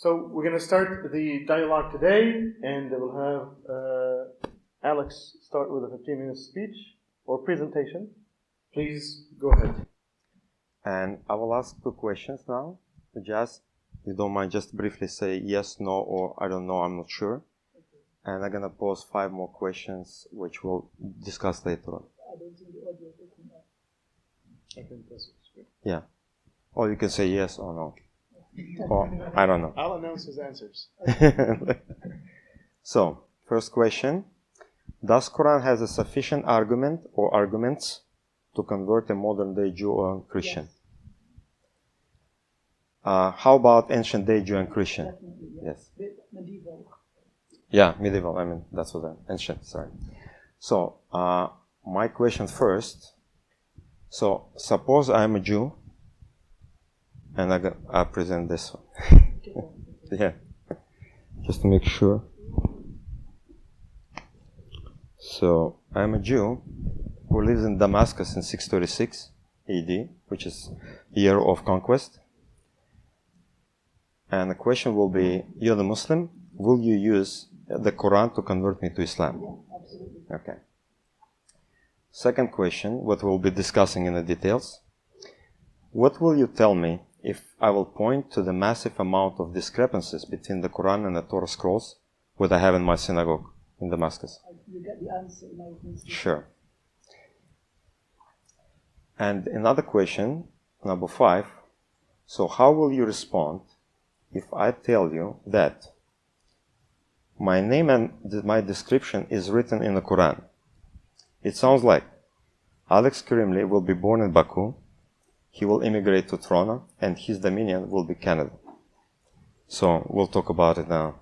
So we're going to start the dialogue today, and we'll have Alex start with a 15-minute speech or presentation. Please go ahead. And I will ask 2 questions now. Just, if you don't mind, just briefly say yes, no, or I don't know, I'm not sure. And I'm going to pose 5 more questions, which we'll discuss later on. I don't think the audio is picking up. I think that's good. Yeah. Or you can say yes or no. Or I don't know. I'll announce his answers. So, first question. Does Quran has a sufficient argument or arguments to convert a modern day Jew or Christian? Yes. How about ancient day Jew and Christian? Definitely, Yes. Medieval. Yeah, medieval. I mean, that's what ancient, sorry. So, my question first. So, suppose I'm a Jew, and I present this one. Yeah, just to make sure. So, I'm a Jew who lives in Damascus in 636 AD, which is year of conquest. And the question will be, you're the Muslim, will you use the Quran to convert me to Islam? Yeah, absolutely. Okay. Second question, what we'll be discussing in the details. What will you tell me if I will point to the massive amount of discrepancies between the Quran and the Torah scrolls that I have in my synagogue in Damascus? You get the answer now. Sure. And another question, number 5. So how will you respond if I tell you that my name and my description is written in the Quran? It sounds like Alex Karimli will be born in Baku, he will immigrate to Toronto, and his dominion will be Canada. So we'll talk about it now.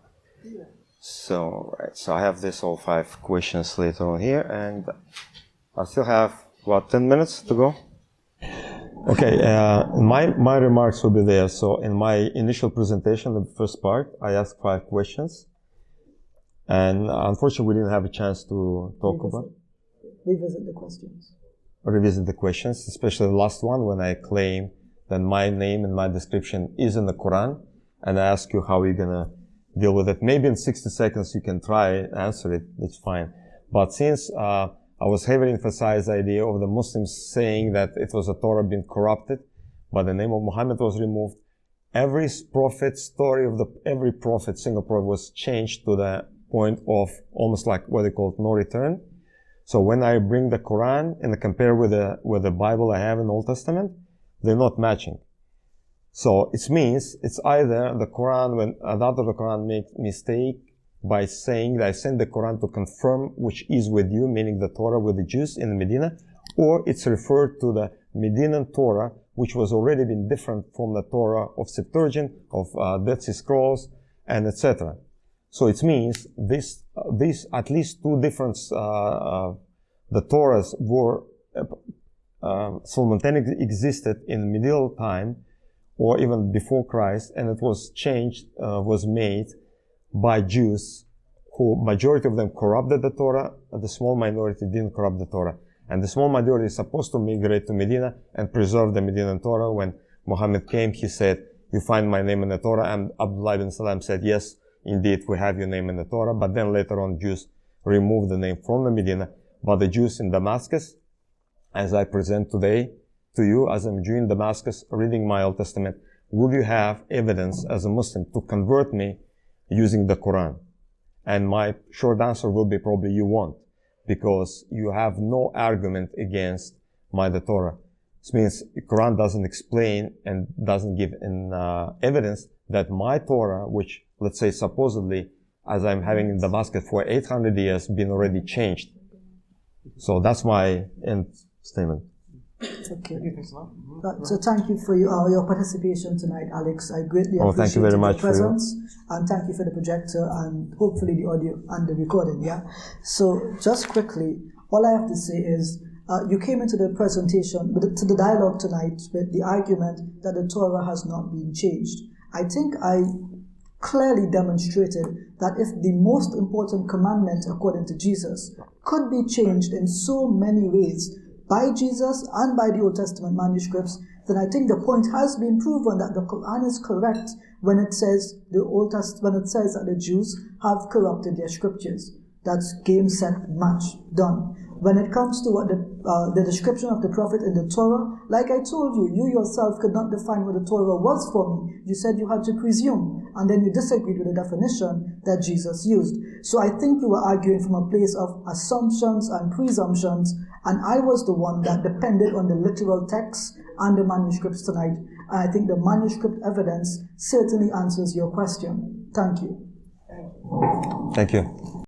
So I have this all 5 questions later on here, and I still have, 10 minutes to go? Okay, my remarks will be there. So in my initial presentation, the first part, I asked 5 questions. And unfortunately, we didn't have a chance to talk about it. Revisit the questions. Revisit the questions, especially the last one when I claim that my name and my description is in the Quran, and I ask you how you're gonna deal with it. Maybe in 60 seconds you can try answer it. It's fine. But since I was heavily emphasized the idea of the Muslims saying that it was a Torah being corrupted, but the name of Muhammad was removed, every prophet story of every prophet, single prophet, was changed to the point of almost like what they call no return. So when I bring the Quran and compare with the Bible I have in the Old Testament, they're not matching. So it means it's either the Quran, when another the Quran makes mistake by saying that I send the Quran to confirm which is with you, meaning the Torah with the Jews in Medina, or it's referred to the Medinan Torah, which was already been different from the Torah of Septuagint, of Dead Sea Scrolls, and etc. So it means this at least 2 different the Torahs were simultaneously existed in medieval time or even before Christ, and it was changed, was made by Jews who majority of them corrupted the Torah, and the small minority didn't corrupt the Torah. And the small majority is supposed to migrate to Medina and preserve the Medinan Torah. When Muhammad came, he said, "You find my name in the Torah," and Abdullah ibn Salam said, "Yes, indeed, we have your name in the Torah." But then later on, Jews removed the name from the Medina. But the Jews in Damascus, as I present today to you, as I'm a Jew in Damascus, reading my Old Testament, will you have evidence as a Muslim to convert me using the Quran? And my short answer will be probably you won't, because you have no argument against the Torah. This means the Quran doesn't explain and doesn't give evidence that my Torah, which let's say supposedly, as I'm having in Damascus for 800 years, been already changed. So that's my end statement. Okay. So thank you for your participation tonight, Alex. I greatly appreciate thank you very much your presence, and thank you for the projector and hopefully the audio and the recording. Yeah. So just quickly, all I have to say is you came into the presentation, to the dialogue tonight with the argument that the Torah has not been changed. I think I clearly demonstrated that if the most important commandment according to Jesus could be changed in so many ways by Jesus and by the Old Testament manuscripts, then I think the point has been proven that the Qur'an is correct when it says when it says that the Jews have corrupted their scriptures. That's game, set, match, done. When it comes to what the description of the Prophet in the Torah, like I told you, you yourself could not define what the Torah was for me. You said you had to presume, and then you disagreed with the definition that Jesus used. So I think you were arguing from a place of assumptions and presumptions, and I was the one that depended on the literal text and the manuscripts tonight. And I think the manuscript evidence certainly answers your question. Thank you. Thank you.